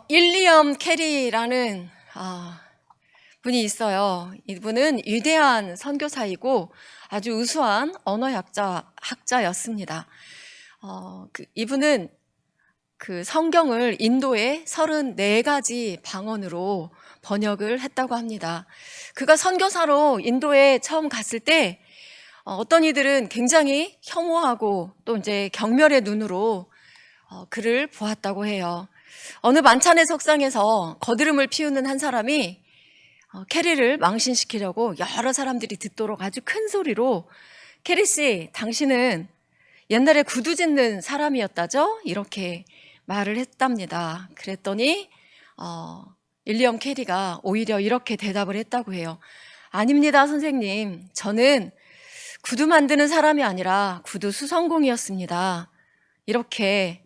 일리엄 캐리라는 분이 있어요. 이분은 위대한 선교사이고 아주 우수한 학자였습니다. 이분은 그 성경을 인도의 34가지 방언으로 번역을 했다고 합니다. 그가 선교사로 인도에 처음 갔을 때 어떤 이들은 굉장히 혐오하고 또 이제 경멸의 눈으로 그를 보았다고 해요. 어느 만찬의 석상에서 거드름을 피우는 한 사람이 캐리를 망신시키려고 여러 사람들이 듣도록 아주 큰 소리로 캐리 씨, 당신은 옛날에 구두 짚는 사람이었다죠? 이렇게 말을 했답니다. 그랬더니 윌리엄 캐리가 오히려 이렇게 대답을 했다고 해요. 아닙니다, 선생님. 저는 구두 만드는 사람이 아니라 구두 수성공이었습니다. 이렇게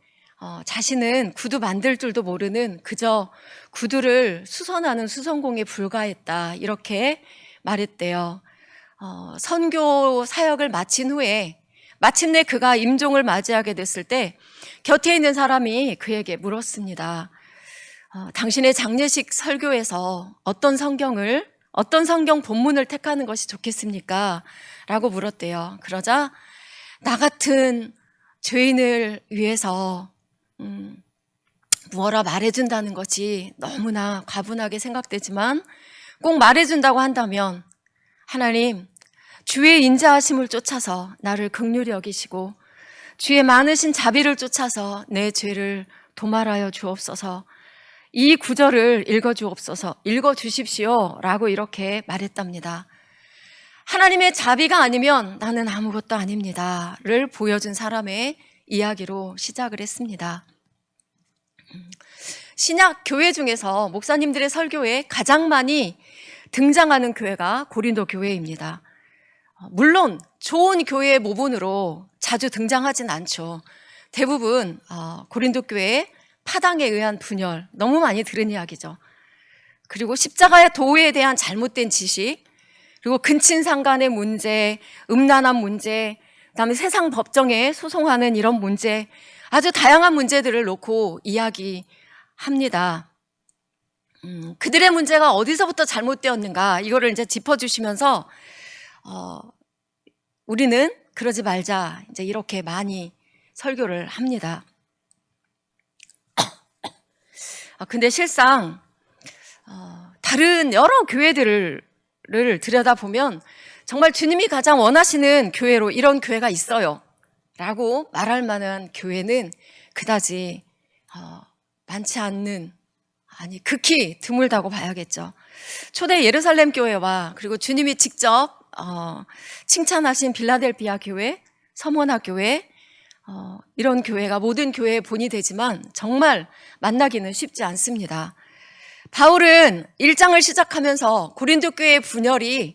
자신은 구두 만들 줄도 모르는 그저 구두를 수선하는 수선공에 불과했다, 이렇게 말했대요. 선교 사역을 마친 후에 마침내 그가 임종을 맞이하게 됐을 때 곁에 있는 사람이 그에게 물었습니다. 당신의 장례식 설교에서 어떤 성경 본문을 택하는 것이 좋겠습니까? 라고 물었대요. 그러자 나 같은 죄인을 위해서 무어라 말해준다는 것이 너무나 과분하게 생각되지만 꼭 말해준다고 한다면 하나님, 주의 인자하심을 쫓아서 나를 긍휼히 여기시고 주의 많으신 자비를 쫓아서 내 죄를 도말하여 주옵소서, 이 구절을 읽어주십시오 라고 이렇게 말했답니다. 하나님의 자비가 아니면 나는 아무것도 아닙니다 를 보여준 사람의 이야기로 시작을 했습니다. 신약 교회 중에서 목사님들의 설교에 가장 많이 등장하는 교회가 고린도 교회입니다. 물론 좋은 교회의 모본으로 자주 등장하진 않죠. 대부분 고린도 교회의 파당에 의한 분열, 너무 많이 들은 이야기죠. 그리고 십자가의 도에 대한 잘못된 지식, 그리고 근친상간의 문제, 음란한 문제, 그다음에 세상 법정에 소송하는 이런 문제, 아주 다양한 문제들을 놓고 이야기합니다. 그들의 문제가 어디서부터 잘못되었는가, 이거를 이제 짚어주시면서 우리는 그러지 말자, 이제 이렇게 많이 설교를 합니다. 근데 실상 다른 여러 교회들을 들여다보면 정말 주님이 가장 원하시는 교회로 이런 교회가 있어요 라고 말할 만한 교회는 그다지 많지 않는, 극히 드물다고 봐야겠죠. 초대 예루살렘 교회와 그리고 주님이 직접 칭찬하신 빌라델비아 교회, 서머나 교회, 이런 교회가 모든 교회의 본이 되지만 정말 만나기는 쉽지 않습니다. 바울은 1장을 시작하면서 고린도 교회의 분열의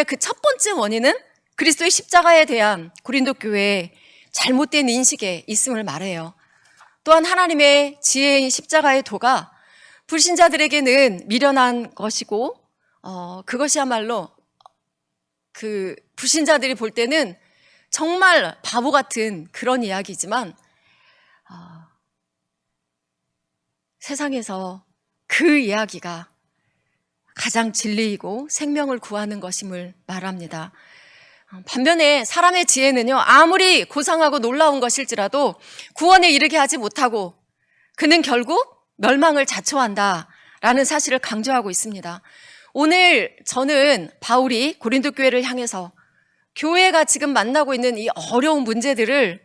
그 첫 번째 원인은 그리스도의 십자가에 대한 고린도 교회의 잘못된 인식에 있음을 말해요. 또한 하나님의 지혜인 십자가의 도가 불신자들에게는 미련한 것이고 그것이야말로 그 불신자들이 볼 때는 정말 바보 같은 그런 이야기지만 세상에서 그 이야기가 가장 진리이고 생명을 구하는 것임을 말합니다. 반면에 사람의 지혜는요, 아무리 고상하고 놀라운 것일지라도 구원에 이르게 하지 못하고 그는 결국 멸망을 자초한다라는 사실을 강조하고 있습니다. 오늘 저는 바울이 고린도 교회를 향해서 교회가 지금 만나고 있는 이 어려운 문제들을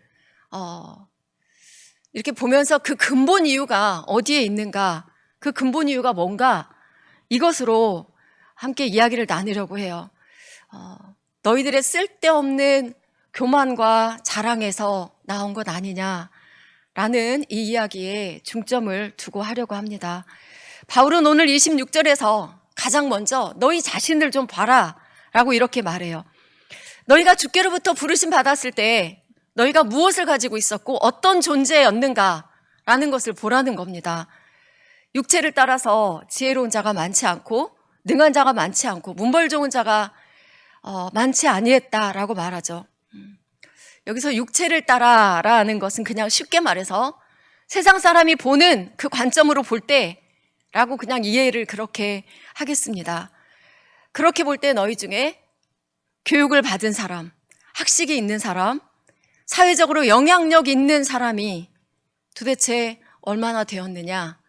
이렇게 보면서 그 근본 이유가 어디에 있는가, 그 근본 이유가 뭔가, 이것으로 함께 이야기를 나누려고 해요. 너희들의 쓸데없는 교만과 자랑에서 나온 것 아니냐라는 이 이야기에 중점을 두고 하려고 합니다. 바울은 오늘 26절에서 가장 먼저 너희 자신을 좀 봐라 라고 이렇게 말해요. 너희가 주께로부터 부르심 받았을 때 너희가 무엇을 가지고 있었고 어떤 존재였는가라는 것을 보라는 겁니다. 육체를 따라서 지혜로운 자가 많지 않고 능한 자가 많지 않고 문벌 좋은 자가 많지 아니했다라고 말하죠. 여기서 육체를 따라라는 것은 그냥 쉽게 말해서 세상 사람이 보는 그 관점으로 볼 때라고 그냥 이해를 그렇게 하겠습니다. 그렇게 볼 때 너희 중에 교육을 받은 사람, 학식이 있는 사람, 사회적으로 영향력 있는 사람이 도대체 얼마나 되었느냐,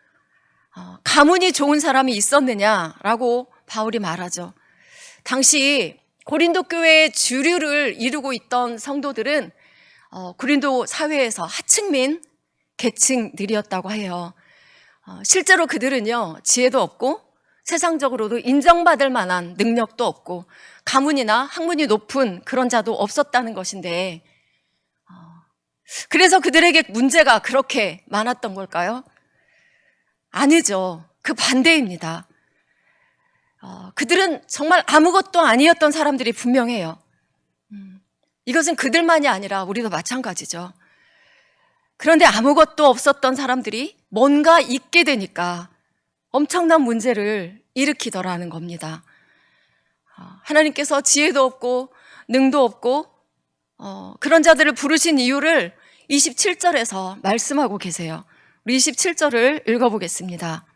가문이 좋은 사람이 있었느냐라고 바울이 말하죠. 당시 고린도 교회의 주류를 이루고 있던 성도들은 고린도 사회에서 하층민 계층들이었다고 해요. 실제로 그들은요, 지혜도 없고 세상적으로도 인정받을 만한 능력도 없고 가문이나 학문이 높은 그런 자도 없었다는 것인데, 그래서 그들에게 문제가 그렇게 많았던 걸까요? 아니죠. 그 반대입니다. 그들은 정말 아무것도 아니었던 사람들이 분명해요. 이것은 그들만이 아니라 우리도 마찬가지죠. 그런데 아무것도 없었던 사람들이 뭔가 있게 되니까 엄청난 문제를 일으키더라는 겁니다. 하나님께서 지혜도 없고 능도 없고 그런 자들을 부르신 이유를 27절에서 말씀하고 계세요. 우리 27절을 읽어보겠습니다.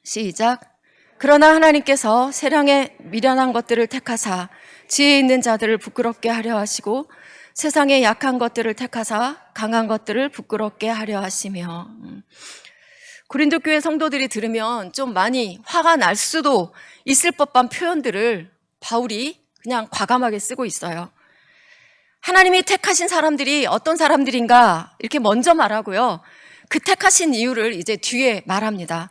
시작. 그러나 하나님께서 세상에 미련한 것들을 택하사 지혜 있는 자들을 부끄럽게 하려 하시고 세상에 약한 것들을 택하사 강한 것들을 부끄럽게 하려 하시며. 고린도 교회 성도들이 들으면 좀 많이 화가 날 수도 있을 법한 표현들을 바울이 그냥 과감하게 쓰고 있어요. 하나님이 택하신 사람들이 어떤 사람들인가 이렇게 먼저 말하고요. 그 택하신 이유를 이제 뒤에 말합니다.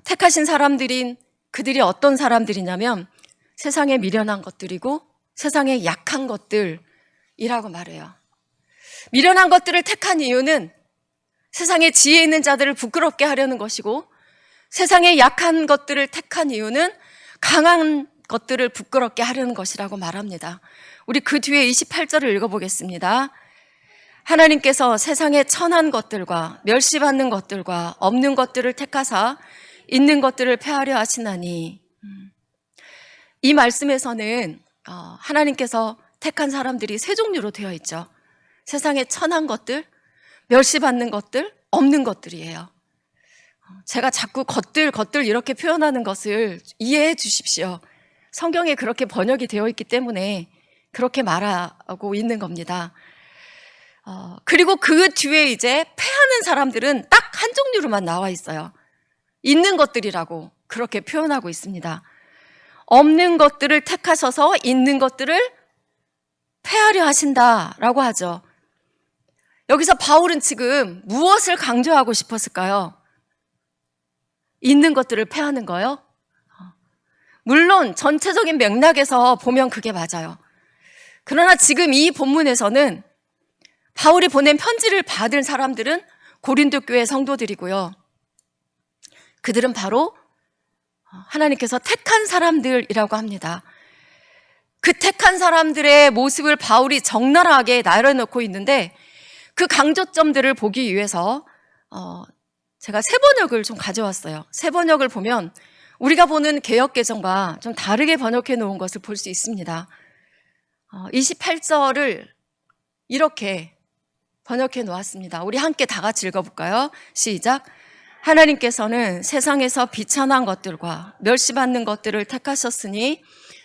택하신 사람들인 그들이 어떤 사람들이냐면 세상에 미련한 것들이고 세상에 약한 것들이라고 말해요. 미련한 것들을 택한 이유는 세상에 지혜 있는 자들을 부끄럽게 하려는 것이고, 세상에 약한 것들을 택한 이유는 강한 것들을 부끄럽게 하려는 것이라고 말합니다. 우리 그 뒤에 28절을 읽어보겠습니다. 하나님께서 세상에 천한 것들과 멸시받는 것들과 없는 것들을 택하사 있는 것들을 폐하려 하시나니. 이 말씀에서는 하나님께서 택한 사람들이 세 종류로 되어 있죠. 세상에 천한 것들, 멸시받는 것들, 없는 것들이에요. 제가 자꾸 것들 이렇게 표현하는 것을 이해해 주십시오. 성경에 그렇게 번역이 되어 있기 때문에 그렇게 말하고 있는 겁니다. 그리고 그 뒤에 이제 패하는 사람들은 딱 한 종류로만 나와 있어요. 있는 것들이라고 그렇게 표현하고 있습니다. 없는 것들을 택하셔서 있는 것들을 패하려 하신다라고 하죠. 여기서 바울은 지금 무엇을 강조하고 싶었을까요? 있는 것들을 패하는 거요? 물론 전체적인 맥락에서 보면 그게 맞아요. 그러나 지금 이 본문에서는 바울이 보낸 편지를 받은 사람들은 고린도 교회 성도들이고요. 그들은 바로 하나님께서 택한 사람들이라고 합니다. 그 택한 사람들의 모습을 바울이 적나라하게 나열해놓고 있는데, 그 강조점들을 보기 위해서 제가 세 번역을 좀 가져왔어요. 세 번역을 보면 우리가 보는 개역개정과 좀 다르게 번역해 놓은 것을 볼 수 있습니다. 28절을 이렇게 번역해 놓았습니다. 우리 함께 다 같이 읽어볼까요? 시작. 하나님께서는 세상에서 비천한 것들과 멸시받는 것들을 택하셨으니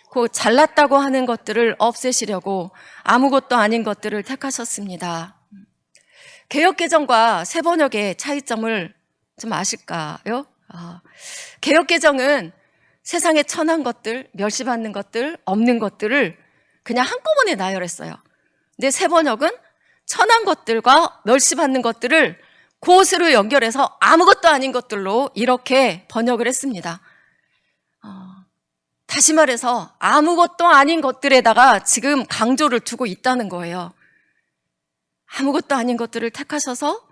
곧 잘났다고 하는 것들을 없애시려고 아무것도 아닌 것들을 택하셨습니다. 개역개정과 새 번역의 차이점을 좀 아실까요? 개역개정은 세상에 천한 것들, 멸시받는 것들, 없는 것들을 그냥 한꺼번에 나열했어요. 근데 새 번역은 천한 것들과 멸시받는 것들을 그것으로 연결해서 아무것도 아닌 것들로 이렇게 번역을 했습니다. 다시 말해서 아무것도 아닌 것들에다가 지금 강조를 두고 있다는 거예요. 아무것도 아닌 것들을 택하셔서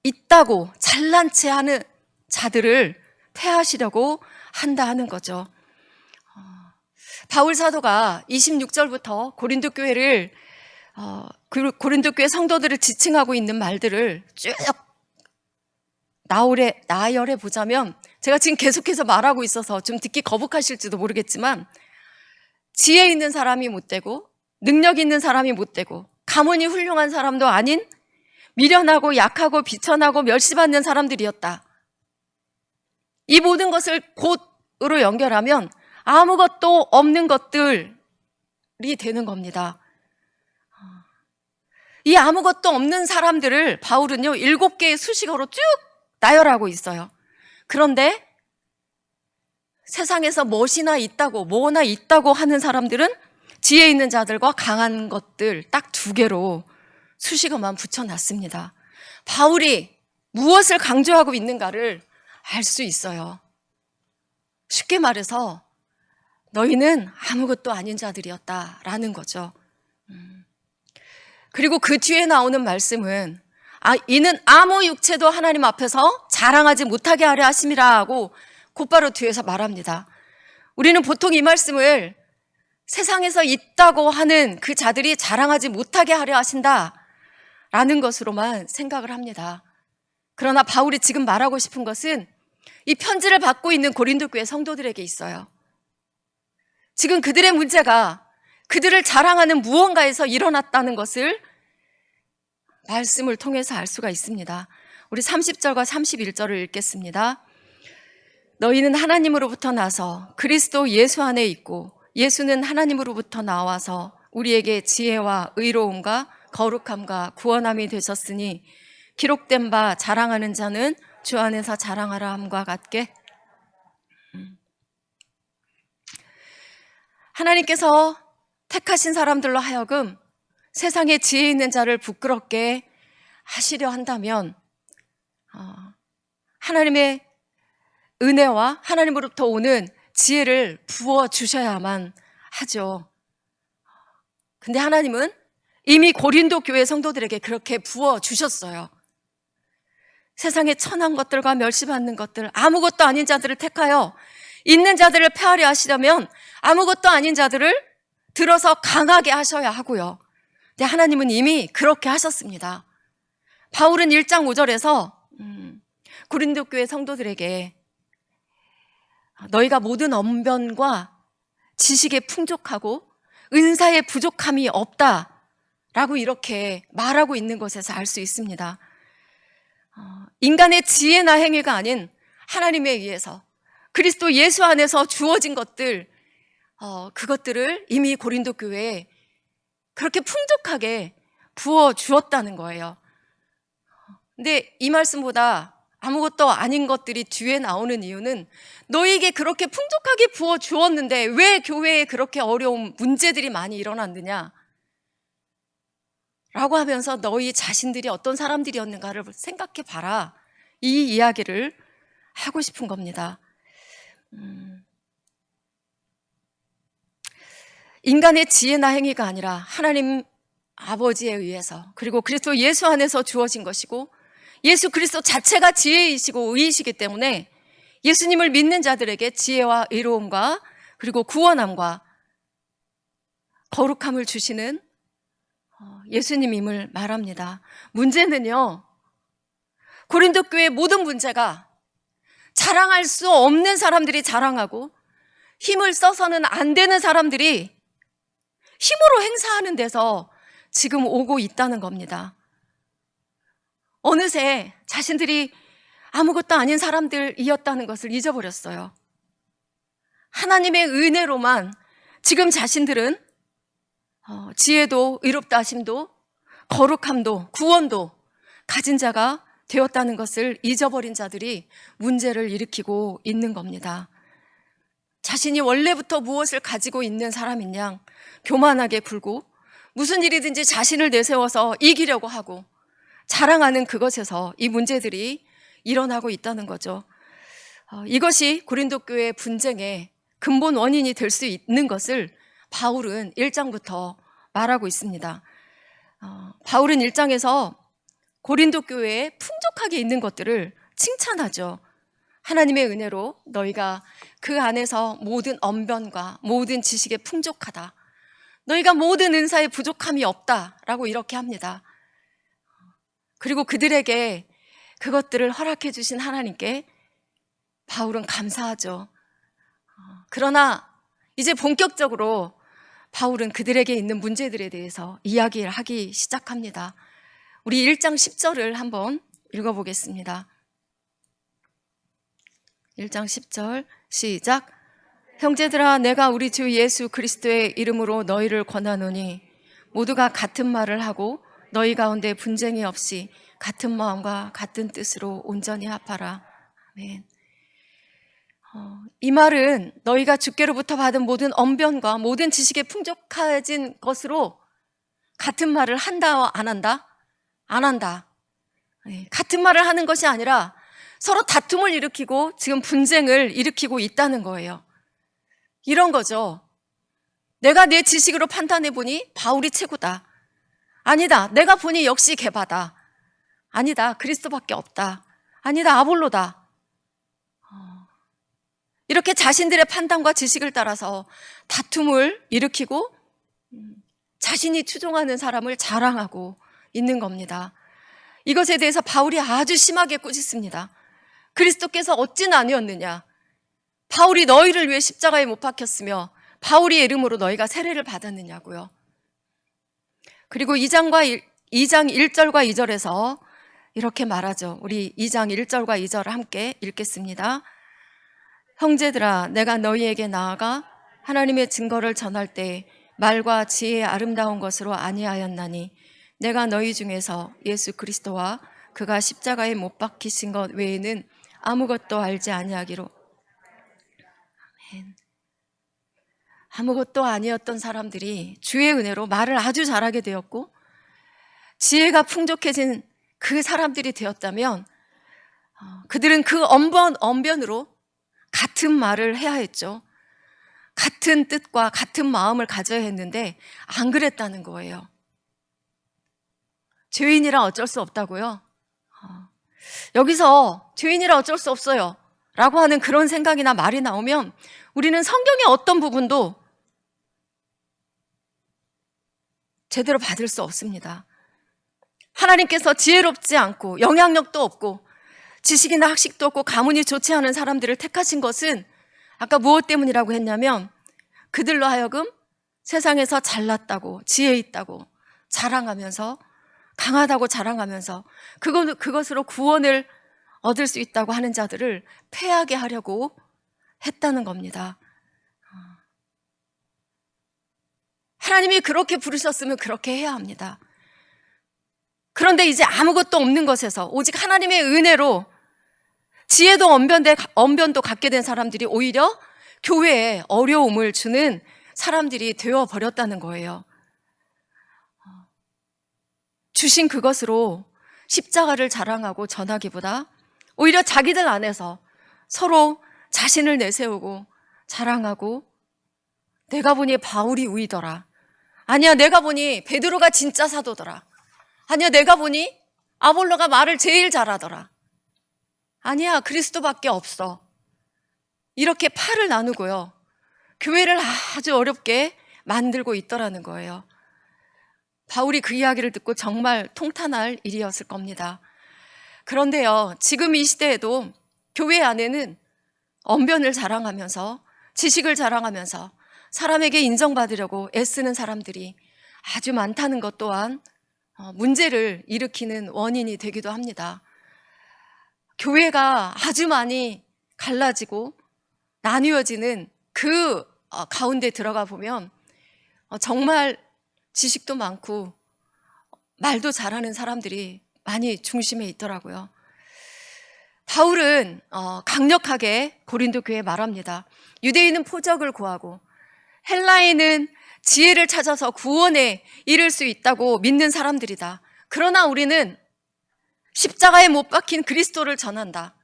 있다고 잘난 체 하는 자들을 폐하시려고 한다 하는 거죠. 바울 사도가 26절부터 고린도 교회를 고린도 교회 성도들을 지칭하고 있는 말들을 쭉 나열해 보자면, 제가 지금 계속해서 말하고 있어서 좀 듣기 거북하실지도 모르겠지만, 지혜 있는 사람이 못 되고 능력 있는 사람이 못 되고 가문이 훌륭한 사람도 아닌 미련하고 약하고 비천하고 멸시받는 사람들이었다. 이 모든 것을 곧으로 연결하면 아무것도 없는 것들이 되는 겁니다. 이 아무것도 없는 사람들을 바울은요 7개의 수식어로 쭉 나열하고 있어요. 그런데 세상에서 뭐나 있다고 하는 사람들은 지혜 있는 자들과 강한 것들 딱 2개로 수식어만 붙여놨습니다. 바울이 무엇을 강조하고 있는가를 알 수 있어요. 쉽게 말해서 너희는 아무것도 아닌 자들이었다라는 거죠. 그리고 그 뒤에 나오는 말씀은 이는 아무 육체도 하나님 앞에서 자랑하지 못하게 하려 하심이라고 곧바로 뒤에서 말합니다. 우리는 보통 이 말씀을 세상에서 있다고 하는 그 자들이 자랑하지 못하게 하려 하신다라는 것으로만 생각을 합니다. 그러나 바울이 지금 말하고 싶은 것은 이 편지를 받고 있는 고린도 교회 성도들에게 있어요. 지금 그들의 문제가 그들을 자랑하는 무언가에서 일어났다는 것을 말씀을 통해서 알 수가 있습니다. 우리 30절과 31절을 읽겠습니다. 너희는 하나님으로부터 나서 그리스도 예수 안에 있고 예수는 하나님으로부터 나와서 우리에게 지혜와 의로움과 거룩함과 구원함이 되셨으니 기록된 바 자랑하는 자는 주 안에서 자랑하라 함과 같게. 하나님께서 택하신 사람들로 하여금 세상에 지혜 있는 자를 부끄럽게 하시려 한다면 하나님의 은혜와 하나님으로부터 오는 지혜를 부어주셔야만 하죠. 근데 하나님은 이미 고린도 교회 성도들에게 그렇게 부어주셨어요. 세상에 천한 것들과 멸시받는 것들, 아무것도 아닌 자들을 택하여 있는 자들을 폐하려 하시려면 아무것도 아닌 자들을 들어서 강하게 하셔야 하고요. 근데 하나님은 이미 그렇게 하셨습니다. 바울은 1장 5절에서 고린도 교회 성도들에게 너희가 모든 언변과 지식에 풍족하고 은사에 부족함이 없다라고 이렇게 말하고 있는 것에서 알 수 있습니다. 인간의 지혜나 행위가 아닌 하나님에 의해서 그리스도 예수 안에서 주어진 것들, 그것들을 이미 고린도 교회에 그렇게 풍족하게 부어 주었다는 거예요. 근데 이 말씀보다 아무것도 아닌 것들이 뒤에 나오는 이유는 너희에게 그렇게 풍족하게 부어 주었는데 왜 교회에 그렇게 어려운 문제들이 많이 일어났느냐? 라고 하면서 너희 자신들이 어떤 사람들이었는가를 생각해 봐라. 이 이야기를 하고 싶은 겁니다. 인간의 지혜나 행위가 아니라 하나님 아버지에 의해서 그리고 그리스도 예수 안에서 주어진 것이고 예수 그리스도 자체가 지혜이시고 의이시기 때문에 예수님을 믿는 자들에게 지혜와 의로움과 그리고 구원함과 거룩함을 주시는 예수님임을 말합니다. 문제는요, 고린도 교회의 모든 문제가 자랑할 수 없는 사람들이 자랑하고 힘을 써서는 안 되는 사람들이 힘으로 행사하는 데서 지금 오고 있다는 겁니다. 어느새 자신들이 아무것도 아닌 사람들이었다는 것을 잊어버렸어요. 하나님의 은혜로만 지금 자신들은 지혜도 의롭다 하심도 거룩함도 구원도 가진 자가 되었다는 것을 잊어버린 자들이 문제를 일으키고 있는 겁니다. 자신이 원래부터 무엇을 가지고 있는 사람인 양 교만하게 굴고 무슨 일이든지 자신을 내세워서 이기려고 하고 자랑하는 그것에서 이 문제들이 일어나고 있다는 거죠. 이것이 고린도 교회의 분쟁의 근본 원인이 될 수 있는 것을 바울은 1장부터 말하고 있습니다. 바울은 1장에서 고린도 교회에 풍족하게 있는 것들을 칭찬하죠. 하나님의 은혜로 너희가 그 안에서 모든 언변과 모든 지식에 풍족하다. 너희가 모든 은사에 부족함이 없다라고 이렇게 합니다. 그리고 그들에게 그것들을 허락해 주신 하나님께 바울은 감사하죠. 그러나 이제 본격적으로 바울은 그들에게 있는 문제들에 대해서 이야기를 하기 시작합니다. 우리 1장 10절을 한번 읽어보겠습니다. 1장 10절 시작. 형제들아, 내가 우리 주 예수 그리스도의 이름으로 너희를 권하노니 모두가 같은 말을 하고 너희 가운데 분쟁이 없이 같은 마음과 같은 뜻으로 온전히 합하라. 아멘. 이 말은 너희가 주께로부터 받은 모든 언변과 모든 지식에 풍족해진 것으로 같은 말을 한다, 안 한다? 안 한다. 같은 말을 하는 것이 아니라 서로 다툼을 일으키고 지금 분쟁을 일으키고 있다는 거예요. 이런 거죠. 내가 내 지식으로 판단해 보니 바울이 최고다. 아니다. 내가 보니 역시 게바다. 아니다. 그리스도밖에 없다. 아니다. 아볼로다. 이렇게 자신들의 판단과 지식을 따라서 다툼을 일으키고 자신이 추종하는 사람을 자랑하고 있는 겁니다. 이것에 대해서 바울이 아주 심하게 꾸짖습니다. 그리스도께서 어찌 나뉘었느냐? 바울이 너희를 위해 십자가에 못 박혔으며 바울의 이름으로 너희가 세례를 받았느냐고요. 그리고 2장 1절과 2절에서 이렇게 말하죠. 우리 2장 1절과 2절을 함께 읽겠습니다. 형제들아, 내가 너희에게 나아가 하나님의 증거를 전할 때 말과 지혜의 아름다운 것으로 아니하였나니 내가 너희 중에서 예수 그리스도와 그가 십자가에 못 박히신 것 외에는 아무것도 알지 아니하기로. 아멘. 아무것도 아니었던 사람들이 주의 은혜로 말을 아주 잘하게 되었고 지혜가 풍족해진 그 사람들이 되었다면 그들은 그 언변으로 같은 말을 해야 했죠. 같은 뜻과 같은 마음을 가져야 했는데 안 그랬다는 거예요. 죄인이라 어쩔 수 없다고요? 여기서 죄인이라 어쩔 수 없어요 라고 하는 그런 생각이나 말이 나오면 우리는 성경의 어떤 부분도 제대로 받을 수 없습니다. 하나님께서 지혜롭지 않고 영향력도 없고 지식이나 학식도 없고 가문이 좋지 않은 사람들을 택하신 것은 아까 무엇 때문이라고 했냐면 그들로 하여금 세상에서 잘났다고 지혜 있다고 자랑하면서 강하다고 자랑하면서 그것으로 구원을 얻을 수 있다고 하는 자들을 패하게 하려고 했다는 겁니다. 하나님이 그렇게 부르셨으면 그렇게 해야 합니다. 그런데 이제 아무것도 없는 것에서 오직 하나님의 은혜로 지혜도 언변도 갖게 된 사람들이 오히려 교회에 어려움을 주는 사람들이 되어버렸다는 거예요. 주신 그것으로 십자가를 자랑하고 전하기보다 오히려 자기들 안에서 서로 자신을 내세우고 자랑하고 내가 보니 바울이 우이더라. 아니야, 내가 보니 베드로가 진짜 사도더라. 아니야, 내가 보니 아볼로가 말을 제일 잘하더라. 아니야, 그리스도밖에 없어. 이렇게 팔을 나누고요. 교회를 아주 어렵게 만들고 있더라는 거예요. 바울이 그 이야기를 듣고 정말 통탄할 일이었을 겁니다. 그런데요, 지금 이 시대에도 교회 안에는 언변을 자랑하면서 지식을 자랑하면서 사람에게 인정받으려고 애쓰는 사람들이 아주 많다는 것 또한 문제를 일으키는 원인이 되기도 합니다. 교회가 아주 많이 갈라지고 나뉘어지는 그 가운데 들어가 보면 정말 지식도 많고 말도 잘하는 사람들이 많이 중심에 있더라고요. 바울은 강력하게 고린도 교회에 말합니다. 유대인은 포적을 구하고 헬라인은 지혜를 찾아서 구원에 이를 수 있다고 믿는 사람들이다. 그러나 우리는 십자가에 못 박힌 그리스도를 전한다.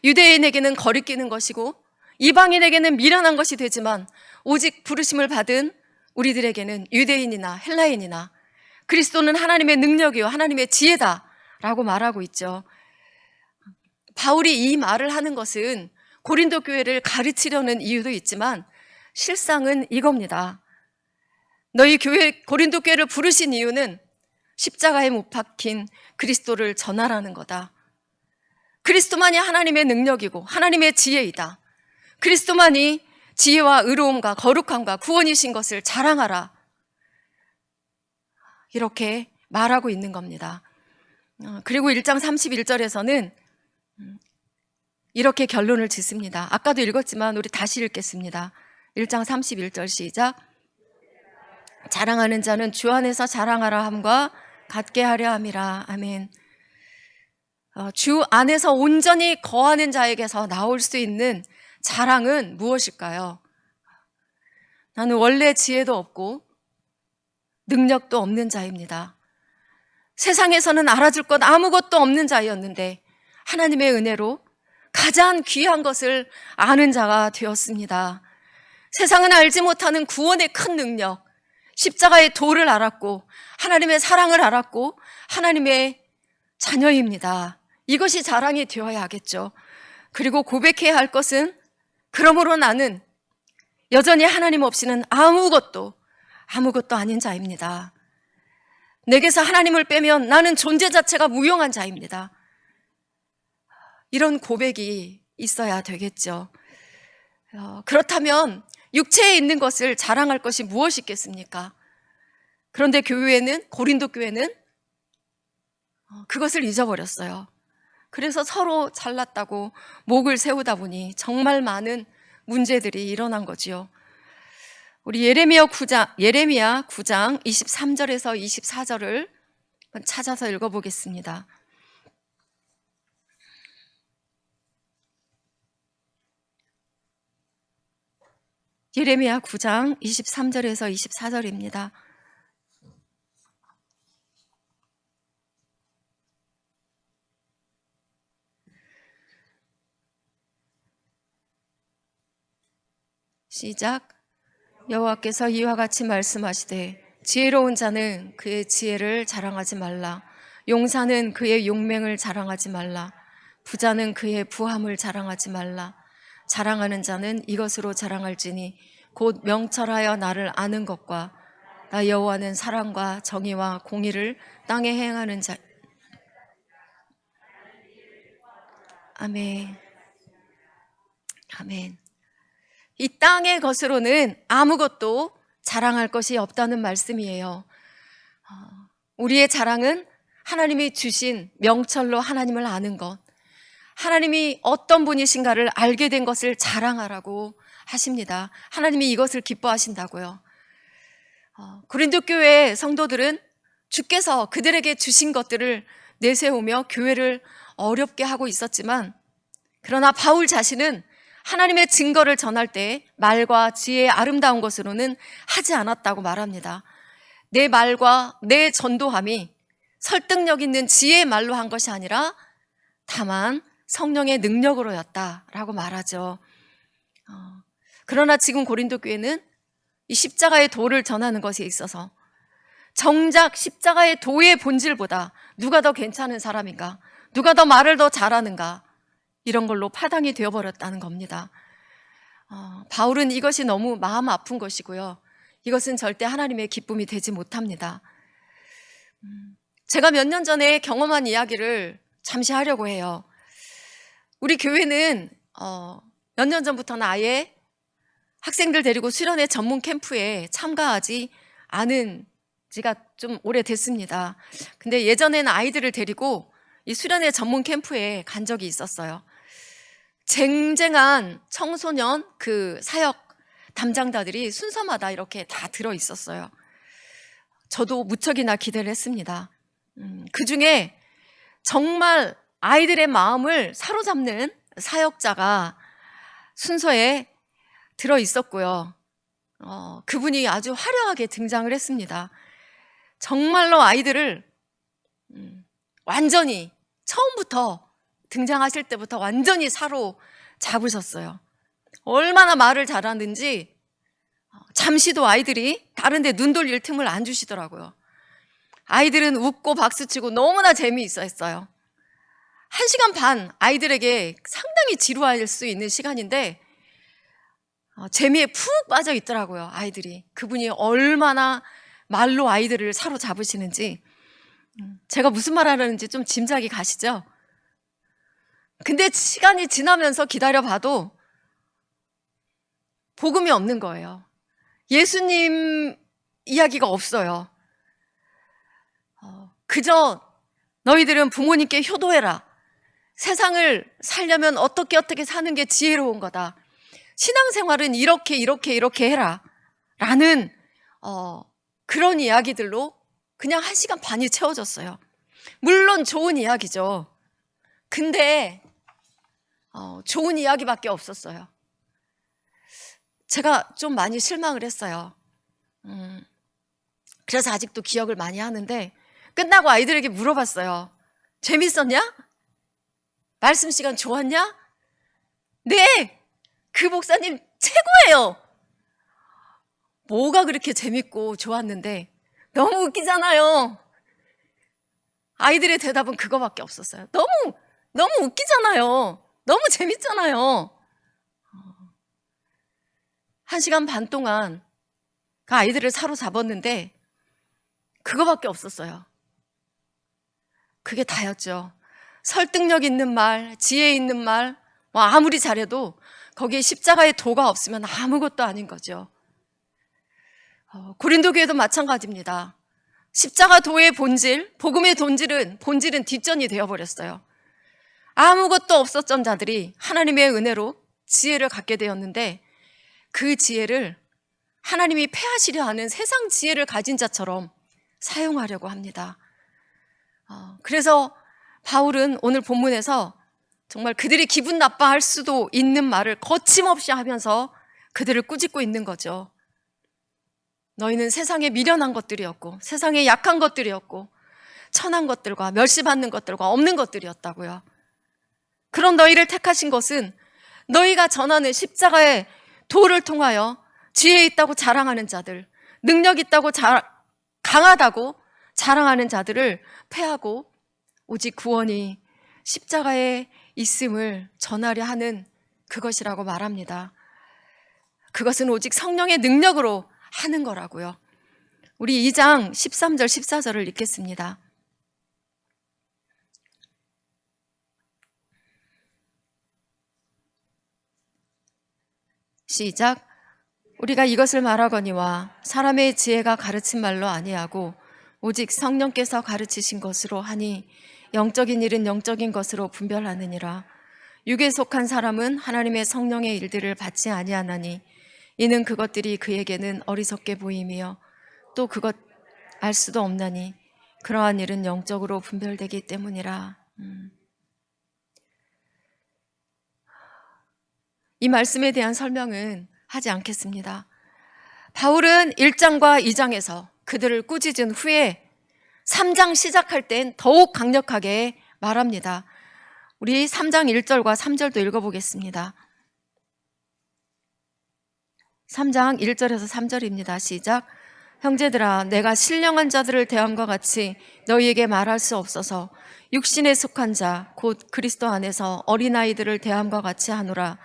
유대인에게는 거리끼는 것이고 이방인에게는 미련한 것이 되지만 오직 부르심을 받은 우리들에게는 유대인이나 헬라인이나 그리스도는 하나님의 능력이요 하나님의 지혜다라고 말하고 있죠. 바울이 이 말을 하는 것은 고린도 교회를 가르치려는 이유도 있지만 실상은 이겁니다. 너희 고린도 교회를 부르신 이유는 십자가에 못 박힌 그리스도를 전하라는 거다. 그리스도만이 하나님의 능력이고 하나님의 지혜이다. 그리스도만이 지혜와 의로움과 거룩함과 구원이신 것을 자랑하라. 이렇게 말하고 있는 겁니다. 그리고 1장 31절에서는 이렇게 결론을 짓습니다. 아까도 읽었지만 우리 다시 읽겠습니다. 1장 31절 시작. 자랑하는 자는 주 안에서 자랑하라 함과 같게 하려 함이라. 아멘. 주 안에서 온전히 거하는 자에게서 나올 수 있는 자랑은 무엇일까요? 나는 원래 지혜도 없고 능력도 없는 자입니다. 세상에서는 알아줄 것 아무것도 없는 자였는데 하나님의 은혜로 가장 귀한 것을 아는 자가 되었습니다. 세상은 알지 못하는 구원의 큰 능력, 십자가의 도를 알았고 하나님의 사랑을 알았고 하나님의 자녀입니다. 이것이 자랑이 되어야 하겠죠. 그리고 고백해야 할 것은 그러므로 나는 여전히 하나님 없이는 아무것도 아닌 자입니다. 내게서 하나님을 빼면 나는 존재 자체가 무용한 자입니다. 이런 고백이 있어야 되겠죠. 그렇다면 육체에 있는 것을 자랑할 것이 무엇이 있겠습니까? 그런데 고린도 교회는 그것을 잊어버렸어요. 그래서 서로 잘났다고 목을 세우다 보니 정말 많은 문제들이 일어난 거지요. 우리 예레미야 9장 23절에서 24절을 찾아서 읽어보겠습니다. 예레미야 9장 23절에서 24절입니다. 시작. 여호와께서 이와 같이 말씀하시되 지혜로운 자는 그의 지혜를 자랑하지 말라. 용사는 그의 용맹을 자랑하지 말라. 부자는 그의 부함을 자랑하지 말라. 자랑하는 자는 이것으로 자랑할지니 곧 명철하여 나를 아는 것과 나 여호와는 사랑과 정의와 공의를 땅에 행하는 자. 아멘. 아멘. 이 땅의 것으로는 아무것도 자랑할 것이 없다는 말씀이에요. 우리의 자랑은 하나님이 주신 명철로 하나님을 아는 것, 하나님이 어떤 분이신가를 알게 된 것을 자랑하라고 하십니다. 하나님이 이것을 기뻐하신다고요. 고린도 교회 성도들은 주께서 그들에게 주신 것들을 내세우며 교회를 어렵게 하고 있었지만, 그러나 바울 자신은 하나님의 증거를 전할 때 말과 지혜의 아름다운 것으로는 하지 않았다고 말합니다. 내 말과 내 전도함이 설득력 있는 지혜의 말로 한 것이 아니라 다만 성령의 능력으로였다라고 말하죠. 그러나 지금 고린도 교회는 이 십자가의 도를 전하는 것에 있어서 정작 십자가의 도의 본질보다 누가 더 괜찮은 사람인가, 누가 더 말을 더 잘하는가, 이런 걸로 파당이 되어버렸다는 겁니다. 바울은 이것이 너무 마음 아픈 것이고요. 이것은 절대 하나님의 기쁨이 되지 못합니다. 제가 몇 년 전에 경험한 이야기를 잠시 하려고 해요. 우리 교회는 몇 년 전부터는 아예 학생들 데리고 수련회 전문 캠프에 참가하지 않은 지가 좀 오래됐습니다. 근데 예전에는 아이들을 데리고 이 수련회 전문 캠프에 간 적이 있었어요. 쟁쟁한 청소년 그 사역 담당자들이 순서마다 이렇게 다 들어 있었어요. 저도 무척이나 기대를 했습니다. 그 중에 정말 아이들의 마음을 사로잡는 사역자가 순서에 들어 있었고요. 그분이 아주 화려하게 등장을 했습니다. 정말로 아이들을 완전히 처음부터 등장하실 때부터 완전히 사로잡으셨어요. 얼마나 말을 잘하는지 잠시도 아이들이 다른 데 눈 돌릴 틈을 안 주시더라고요. 아이들은 웃고 박수치고 너무나 재미있어 했어요. 1시간 반 아이들에게 상당히 지루할 수 있는 시간인데 재미에 푹 빠져 있더라고요. 아이들이. 그분이 얼마나 말로 아이들을 사로잡으시는지. 제가 무슨 말 하려는지 좀 짐작이 가시죠? 근데 시간이 지나면서 기다려봐도 복음이 없는 거예요. 예수님 이야기가 없어요. 그저 너희들은 부모님께 효도해라. 세상을 살려면 어떻게 사는 게 지혜로운 거다. 신앙생활은 이렇게 해라. 라는 그런 이야기들로 그냥 1시간 반이 채워졌어요. 물론 좋은 이야기죠. 근데 좋은 이야기밖에 없었어요. 제가 좀 많이 실망을 했어요. 그래서 아직도 기억을 많이 하는데, 끝나고 아이들에게 물어봤어요. 재밌었냐? 말씀 시간 좋았냐? 네! 그 목사님 최고예요! 뭐가 그렇게 재밌고 좋았는데 너무 웃기잖아요. 아이들의 대답은 그거밖에 없었어요. 너무 웃기잖아요. 너무 재밌잖아요. 1시간 반 동안 그 아이들을 사로잡았는데 그거밖에 없었어요. 그게 다였죠. 설득력 있는 말, 지혜 있는 말, 뭐 아무리 잘해도 거기에 십자가의 도가 없으면 아무것도 아닌 거죠. 고린도 교회도 마찬가지입니다. 십자가 도의 본질, 복음의 본질은 뒷전이 되어버렸어요. 아무것도 없었던 자들이 하나님의 은혜로 지혜를 갖게 되었는데, 그 지혜를 하나님이 패하시려 하는 세상 지혜를 가진 자처럼 사용하려고 합니다. 그래서 바울은 오늘 본문에서 정말 그들이 기분 나빠할 수도 있는 말을 거침없이 하면서 그들을 꾸짖고 있는 거죠. 너희는 세상에 미련한 것들이었고, 세상에 약한 것들이었고, 천한 것들과 멸시받는 것들과 없는 것들이었다고요. 그런 너희를 택하신 것은 너희가 전하는 십자가의 도를 통하여 지혜 있다고 자랑하는 자들, 능력 있다고 강하다고 자랑하는 자들을 패하고 오직 구원이 십자가에 있음을 전하려 하는 그것이라고 말합니다. 그것은 오직 성령의 능력으로 하는 거라고요. 우리 2장 13절 14절을 읽겠습니다. 시작. 우리가 이것을 말하거니와 사람의 지혜가 가르친 말로 아니하고 오직 성령께서 가르치신 것으로 하니 영적인 일은 영적인 것으로 분별하느니라. 육에 속한 사람은 하나님의 성령의 일들을 받지 아니하나니 이는 그것들이 그에게는 어리석게 보임이요 또 그것 알 수도 없나니 그러한 일은 영적으로 분별되기 때문이라. 이 말씀에 대한 설명은 하지 않겠습니다. 바울은 1장과 2장에서 그들을 꾸짖은 후에 3장 시작할 땐 더욱 강력하게 말합니다. 우리 3장 1절과 3절도 읽어보겠습니다. 3장 1절에서 3절입니다. 시작. 형제들아, 내가 신령한 자들을 대함과 같이 너희에게 말할 수 없어서 육신에 속한 자, 곧 그리스도 안에서 어린아이들을 대함과 같이 하노라.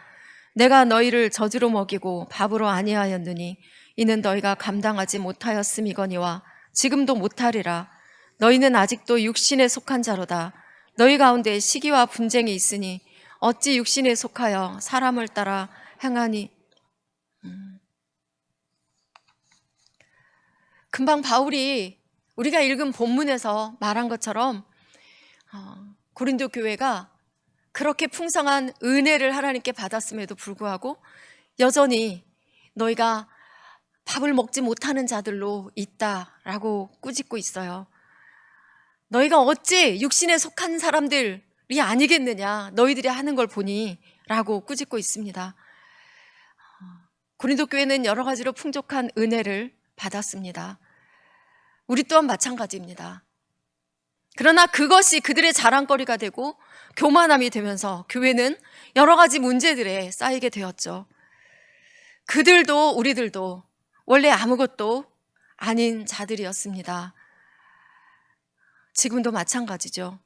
내가 너희를 저주로 먹이고 밥으로 아니하였느니 이는 너희가 감당하지 못하였음이거니와 지금도 못하리라. 너희는 아직도 육신에 속한 자로다. 너희 가운데 시기와 분쟁이 있으니 어찌 육신에 속하여 사람을 따라 행하니. 금방 바울이 우리가 읽은 본문에서 말한 것처럼 고린도 교회가 그렇게 풍성한 은혜를 하나님께 받았음에도 불구하고 여전히 너희가 밥을 먹지 못하는 자들로 있다라고 꾸짖고 있어요. 너희가 어찌 육신에 속한 사람들이 아니겠느냐, 너희들이 하는 걸 보니 라고 꾸짖고 있습니다. 고린도 교회는 여러 가지로 풍족한 은혜를 받았습니다. 우리 또한 마찬가지입니다. 그러나 그것이 그들의 자랑거리가 되고 교만함이 되면서 교회는 여러 가지 문제들에 쌓이게 되었죠. 그들도 우리들도 원래 아무것도 아닌 자들이었습니다. 지금도 마찬가지죠.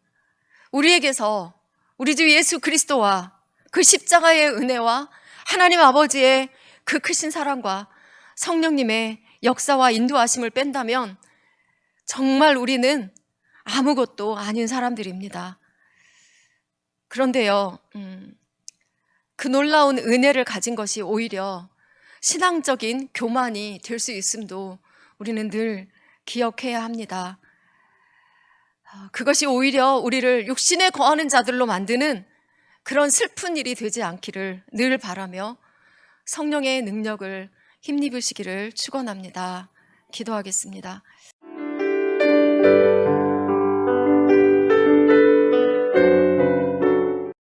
우리에게서 우리 주 예수 그리스도와 그 십자가의 은혜와 하나님 아버지의 그 크신 사랑과 성령님의 역사와 인도하심을 뺀다면 정말 우리는 아무것도 아닌 사람들입니다. 그런데요, 그 놀라운 은혜를 가진 것이 오히려 신앙적인 교만이 될 수 있음도 우리는 늘 기억해야 합니다. 그것이 오히려 우리를 육신에 거하는 자들로 만드는 그런 슬픈 일이 되지 않기를 늘 바라며 성령의 능력을 힘입으시기를 축원합니다. 기도하겠습니다.